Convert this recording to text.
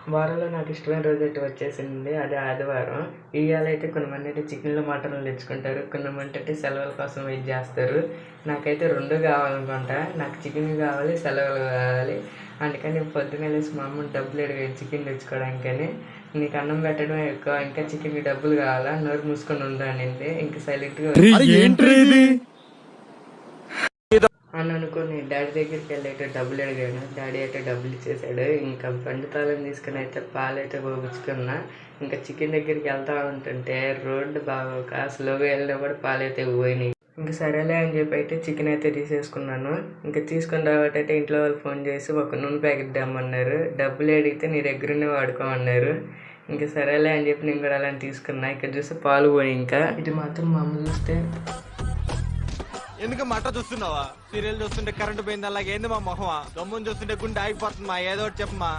వారంలో నాకు ఇష్టమైన రోజు అయితే వచ్చేసింది. అది ఆదివారం. ఇవాళ అయితే కొంతమంది అయితే చికెన్లు మటన్లు తెచ్చుకుంటారు. కొంతమంది అయితే సెలవుల కోసం వెయిట్ చేస్తారు. నాకైతే రెండు కావాలనుకుంటా. నాకు చికెన్ కావాలి, సెలవులు కావాలి. అందుకని పొద్దున్నే లేచి మా అమ్మని డబ్బులు అడిగాను చికెన్ తెచ్చుకోవడానికని. నీకు అన్నం పెట్టడమే ఎక్కువ, ఇంకా చికెన్కి డబ్బులు కావాలా, నోరు మూసుకొని ఉండు అనింది. ఇంకా సైలెంట్గా అని అనుకుని డాడీ దగ్గరికి వెళ్ళి అయితే డబ్బులు అడిగాను. డాడీ అయితే డబ్బులు ఇచ్చేసాడు. ఇంకా బండి తాళం తీసుకుని అయితే పాలు అయితే పోపించుకున్నా. ఇంకా చికెన్ దగ్గరికి వెళ్తా ఉంటుంటే రోడ్డు బాగోక స్లోగా వెళ్ళినా కూడా పాలు అయితే పోయినాయి. ఇంకా సరేలే అని చెప్పి అయితే చికెన్ అయితే తీసేసుకున్నాను. ఇంకా తీసుకుని రాబట్టి అయితే ఇంట్లో వాళ్ళు ఫోన్ చేసి ఒక నూనె ప్యాకెట్ తెమ్మన్నారు. డబ్బులు అడిగితే నీ దగ్గరనే వాడుకోమన్నారు. ఇంకా సరేలే అని చెప్పి నేను కూడా అలా తీసుకున్నా. ఇక్కడ చూస్తే పాలు పోయి ఇంకా ఇది మాత్రం మా అమ్మ చూస్తే ఎందుకు మట చూస్తున్నావా? సీరియల్ చూస్తుంటే కరెంట్ పోయింది అలాగే ఏంది మా మొహమా? దమ్ముని చూస్తుంటే గుండె ఆగిపోతుంది మా ఏదో ఒకటి చెప్పమా.